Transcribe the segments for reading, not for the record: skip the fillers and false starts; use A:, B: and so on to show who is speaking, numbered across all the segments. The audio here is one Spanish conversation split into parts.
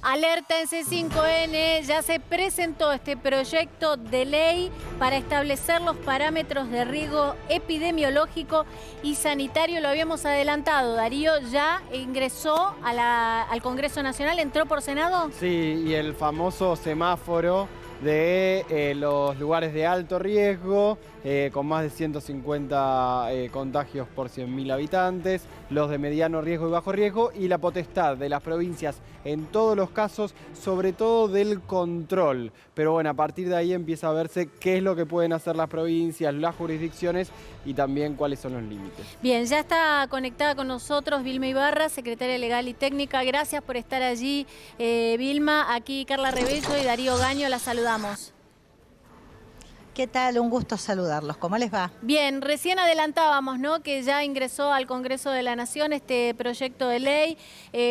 A: Alerta en C5N, ya se presentó este proyecto de ley para establecer los parámetros de riesgo epidemiológico y sanitario. Lo habíamos adelantado, Darío, ya ingresó al Congreso Nacional, ¿entró por Senado?
B: Sí, y el famoso semáforo de los lugares de alto riesgo, con más de 150 contagios por 100.000 habitantes, los de mediano riesgo y bajo riesgo, y la potestad de las provincias en todos los casos, sobre todo del control. Pero bueno, a partir de ahí empieza a verse qué es lo que pueden hacer las provincias, las jurisdicciones y también cuáles son los límites.
A: Bien, ya está conectada con nosotros Vilma Ibarra, secretaria legal y técnica. Gracias por estar allí, Vilma. Aquí Carla Rebello y Darío Gaño, la saludamos.
C: ¿Qué tal? Un gusto saludarlos. ¿Cómo les va?
A: Bien, recién adelantábamos, ¿no?, que ya ingresó al Congreso de la Nación este proyecto de ley.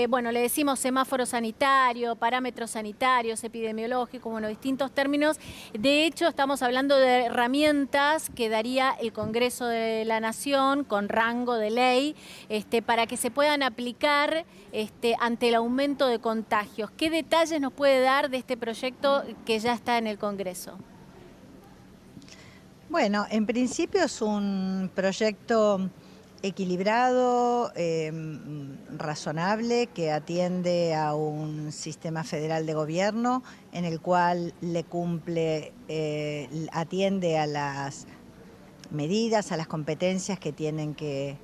A: Bueno, le decimos semáforo sanitario, parámetros sanitarios, epidemiológicos, bueno, distintos términos. De hecho, estamos hablando de herramientas que daría el Congreso de la Nación con rango de ley para que se puedan aplicar ante el aumento de contagios. ¿Qué detalles nos puede dar de este proyecto que ya está en el Congreso?
C: Bueno, en principio es un proyecto equilibrado, razonable, que atiende a un sistema federal de gobierno en el cual atiende a las medidas, a las competencias que tienen que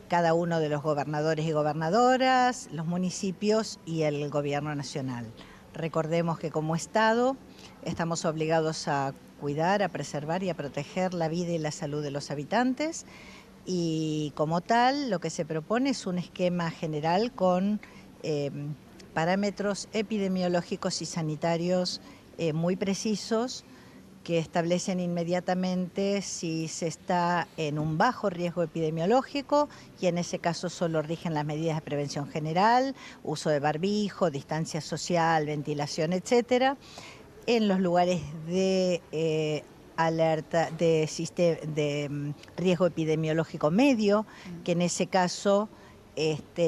C: cada uno de los gobernadores y gobernadoras, los municipios y el gobierno nacional. Recordemos que como Estado estamos obligados a cuidar, a preservar y a proteger la vida y la salud de los habitantes, y como tal lo que se propone es un esquema general con parámetros epidemiológicos y sanitarios muy precisos que establecen inmediatamente si se está en un bajo riesgo epidemiológico, y en ese caso solo rigen las medidas de prevención general, uso de barbijo, distancia social, ventilación, etcétera. En los lugares de alerta de riesgo epidemiológico medio, que en ese caso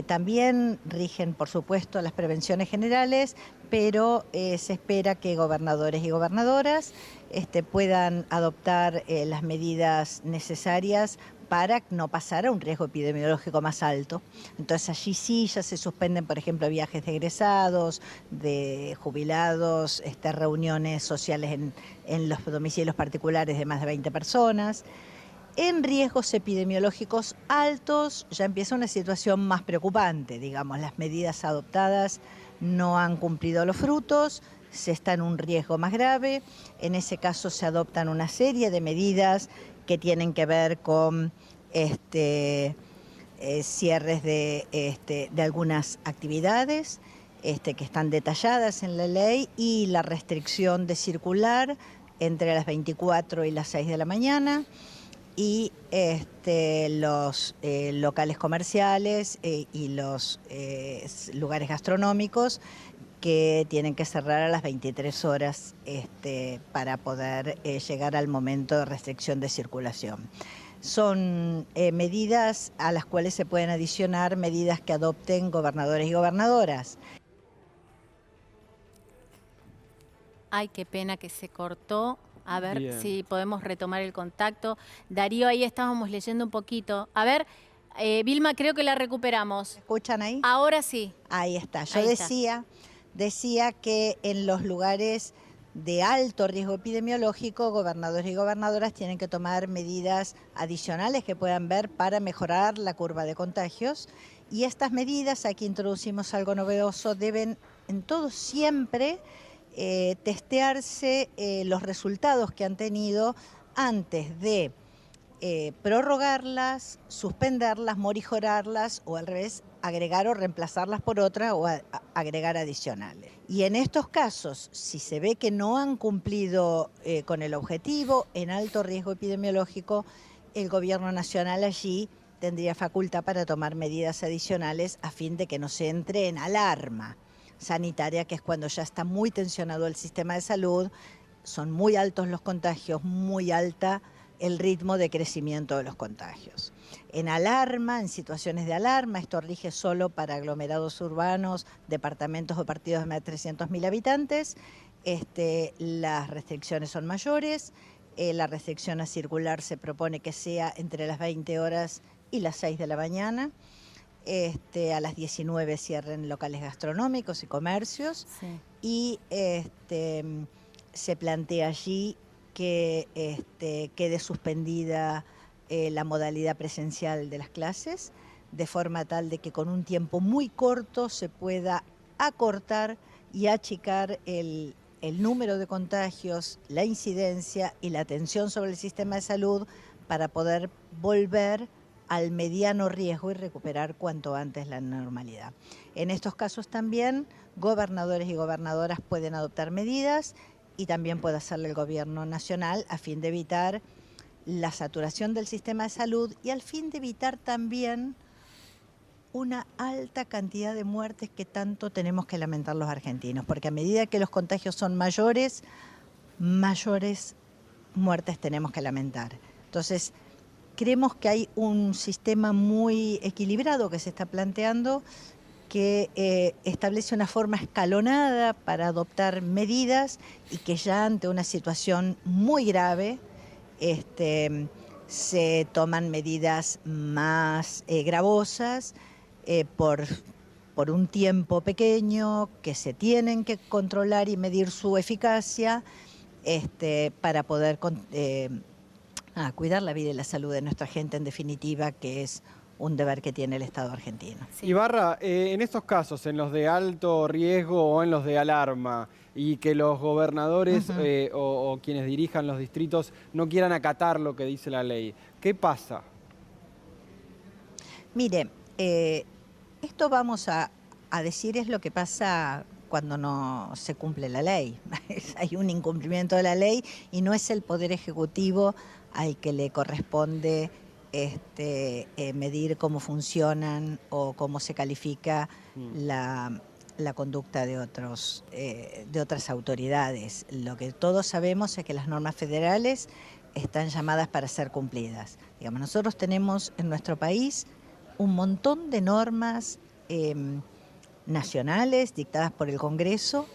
C: también rigen, por supuesto, las prevenciones generales, pero se espera que gobernadores y gobernadoras puedan adoptar las medidas necesarias para no pasar a un riesgo epidemiológico más alto. Entonces allí sí ya se suspenden, por ejemplo, viajes de egresados, de jubilados, reuniones sociales en los domicilios particulares de más de 20 personas. En riesgos epidemiológicos altos ya empieza una situación más preocupante, digamos, las medidas adoptadas no han cumplido los frutos, se está en un riesgo más grave. En ese caso se adoptan una serie de medidas que tienen que ver con cierres de algunas actividades que están detalladas en la ley, y la restricción de circular entre las 24 y las 6 de la mañana, y los locales comerciales y los lugares gastronómicos que tienen que cerrar a las 23 horas para poder llegar al momento de restricción de circulación. Son medidas a las cuales se pueden adicionar medidas que adopten gobernadores y gobernadoras.
A: Ay, qué pena que se cortó. A ver
B: Bien.
A: si podemos retomar el contacto. Darío, ahí estábamos leyendo un poquito. A ver, Vilma, creo que la recuperamos.
C: ¿Escuchan ahí?
A: Ahora sí.
C: Ahí está. Yo
A: Ahí está.
C: decía que en los lugares de alto riesgo epidemiológico, gobernadores y gobernadoras tienen que tomar medidas adicionales que puedan ver para mejorar la curva de contagios. Y estas medidas, aquí introducimos algo novedoso, deben en todo siempre testearse los resultados que han tenido antes de prorrogarlas, suspenderlas, morijorarlas, o al revés, agregar o reemplazarlas por otra, o agregar adicionales. Y en estos casos, si se ve que no han cumplido con el objetivo en alto riesgo epidemiológico, el gobierno nacional allí tendría facultad para tomar medidas adicionales a fin de que no se entre en alarma sanitaria, que es cuando ya está muy tensionado el sistema de salud, son muy altos los contagios, muy alta el ritmo de crecimiento de los contagios. En alarma, en situaciones de alarma, esto rige solo para aglomerados urbanos, departamentos o partidos de más de 300.000 habitantes, las restricciones son mayores, la restricción a circular se propone que sea entre las 20 horas y las 6 de la mañana. A las 19 cierren locales gastronómicos y comercios.
A: Sí.
C: Y se plantea allí que quede suspendida la modalidad presencial de las clases, de forma tal de que con un tiempo muy corto se pueda acortar y achicar el número de contagios, la incidencia y la atención sobre el sistema de salud para poder volver al mediano riesgo y recuperar cuanto antes la normalidad. En estos casos también gobernadores y gobernadoras pueden adoptar medidas y también puede hacerlo el gobierno nacional a fin de evitar la saturación del sistema de salud y al fin de evitar también una alta cantidad de muertes que tanto tenemos que lamentar los argentinos, porque a medida que los contagios son mayores, mayores muertes tenemos que lamentar. Entonces, creemos que hay un sistema muy equilibrado que se está planteando que establece una forma escalonada para adoptar medidas y que ya ante una situación muy grave se toman medidas más gravosas por un tiempo pequeño que se tienen que controlar y medir su eficacia para poder cuidar la vida y la salud de nuestra gente, en definitiva, que es un deber que tiene el Estado argentino.
B: Sí. Ibarra, en estos casos, en los de alto riesgo o en los de alarma, y que los gobernadores o quienes dirijan los distritos no quieran acatar lo que dice la ley, ¿qué pasa?
C: Mire, esto vamos a decir es lo que pasa cuando no se cumple la ley. Hay un incumplimiento de la ley y no es el Poder Ejecutivo al que le corresponde medir cómo funcionan o cómo se califica la conducta de otras autoridades. Lo que todos sabemos es que las normas federales están llamadas para ser cumplidas. Digamos, nosotros tenemos en nuestro país un montón de normas nacionales dictadas por el Congreso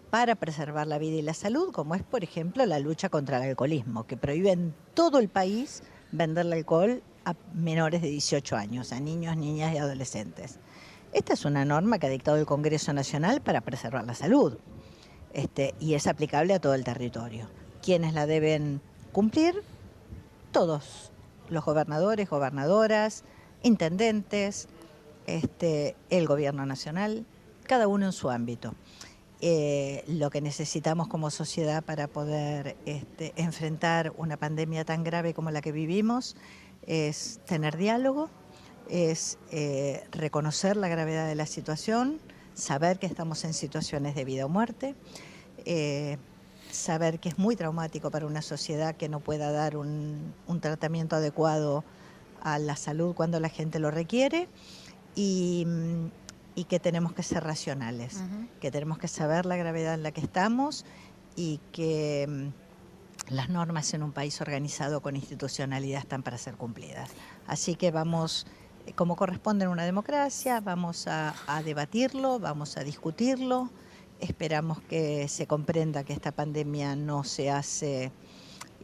C: para preservar la vida y la salud, como es, por ejemplo, la lucha contra el alcoholismo, que prohíbe en todo el país venderle alcohol a menores de 18 años, a niños, niñas y adolescentes. Esta es una norma que ha dictado el Congreso Nacional para preservar la salud y es aplicable a todo el territorio. ¿Quiénes la deben cumplir? Todos, los gobernadores, gobernadoras, intendentes, el Gobierno Nacional, cada uno en su ámbito. Lo que necesitamos como sociedad para poder enfrentar una pandemia tan grave como la que vivimos es tener diálogo, es reconocer la gravedad de la situación, saber que estamos en situaciones de vida o muerte, saber que es muy traumático para una sociedad que no pueda dar un tratamiento adecuado a la salud cuando la gente lo requiere y que tenemos que ser racionales, que tenemos que saber la gravedad en la que estamos y que las normas en un país organizado con institucionalidad están para ser cumplidas. Así que vamos, como corresponde en una democracia, vamos a debatirlo, vamos a discutirlo. Esperamos que se comprenda que esta pandemia no se hace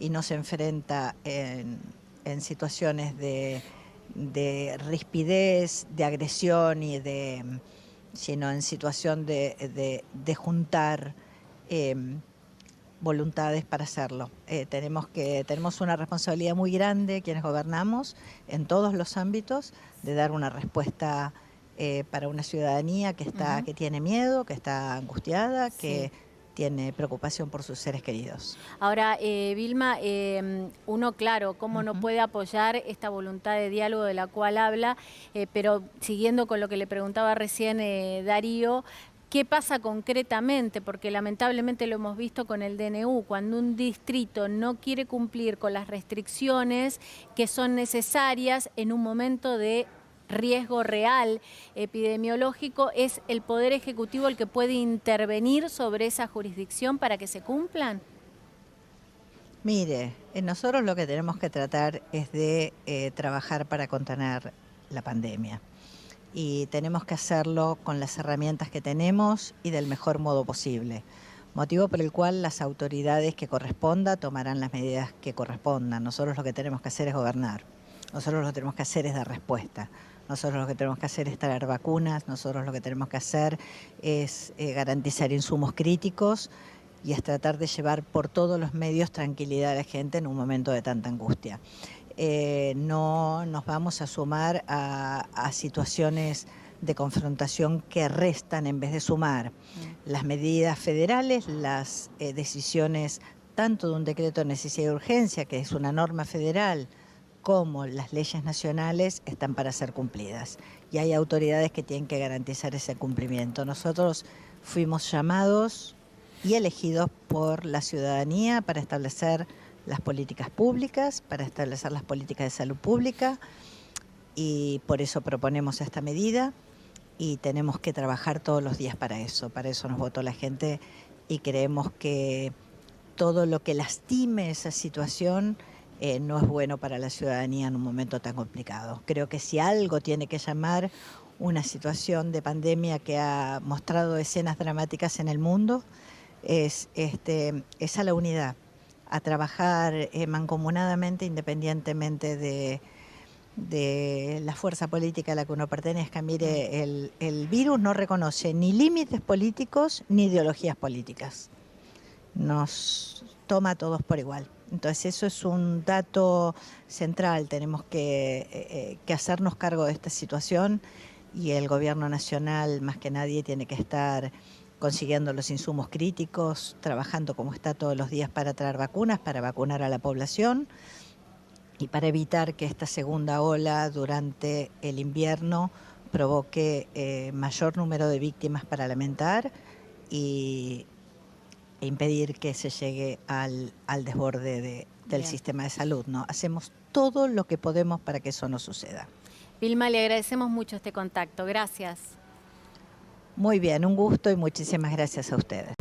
C: y no se enfrenta en situaciones de rispidez, de agresión sino en situación de juntar voluntades para hacerlo. Tenemos una responsabilidad muy grande quienes gobernamos en todos los ámbitos de dar una respuesta para una ciudadanía que tiene miedo, que está angustiada, que tiene preocupación por sus seres queridos.
A: Ahora, Vilma, uno, claro, cómo no puede apoyar esta voluntad de diálogo de la cual habla, pero siguiendo con lo que le preguntaba recién Darío, ¿qué pasa concretamente? Porque lamentablemente lo hemos visto con el DNU, cuando un distrito no quiere cumplir con las restricciones que son necesarias en un momento de riesgo real epidemiológico, ¿es el Poder Ejecutivo el que puede intervenir sobre esa jurisdicción para que se cumplan?
C: Mire, nosotros lo que tenemos que tratar es de trabajar para contener la pandemia. Y tenemos que hacerlo con las herramientas que tenemos y del mejor modo posible. Motivo por el cual las autoridades que corresponda tomarán las medidas que correspondan. Nosotros lo que tenemos que hacer es gobernar. Nosotros lo que tenemos que hacer es dar respuesta. Nosotros lo que tenemos que hacer es traer vacunas. Nosotros lo que tenemos que hacer es garantizar insumos críticos y es tratar de llevar por todos los medios tranquilidad a la gente en un momento de tanta angustia. No nos vamos a sumar a situaciones de confrontación que restan en vez de sumar. Las medidas federales, las decisiones tanto de un decreto de necesidad y urgencia, que es una norma federal, como las leyes nacionales están para ser cumplidas. Y hay autoridades que tienen que garantizar ese cumplimiento. Nosotros fuimos llamados y elegidos por la ciudadanía para establecer las políticas públicas, para establecer las políticas de salud pública, y por eso proponemos esta medida y tenemos que trabajar todos los días para eso nos votó la gente y creemos que todo lo que lastime esa situación no es bueno para la ciudadanía en un momento tan complicado. Creo que si algo tiene que llamar una situación de pandemia que ha mostrado escenas dramáticas en el mundo, es a la unidad, a trabajar mancomunadamente, independientemente de la fuerza política a la que uno pertenezca. Mire, el virus no reconoce ni límites políticos ni ideologías políticas. Nos toma a todos por igual. Entonces eso es un dato central. Tenemos que hacernos cargo de esta situación y el gobierno nacional, más que nadie, tiene que estar consiguiendo los insumos críticos, trabajando como está todos los días para traer vacunas, para vacunar a la población y para evitar que esta segunda ola durante el invierno provoque mayor número de víctimas para lamentar e impedir que se llegue al desborde del sistema de salud, ¿no? Hacemos todo lo que podemos para que eso no suceda.
A: Vilma, le agradecemos mucho este contacto. Gracias.
C: Muy bien, un gusto y muchísimas gracias a ustedes.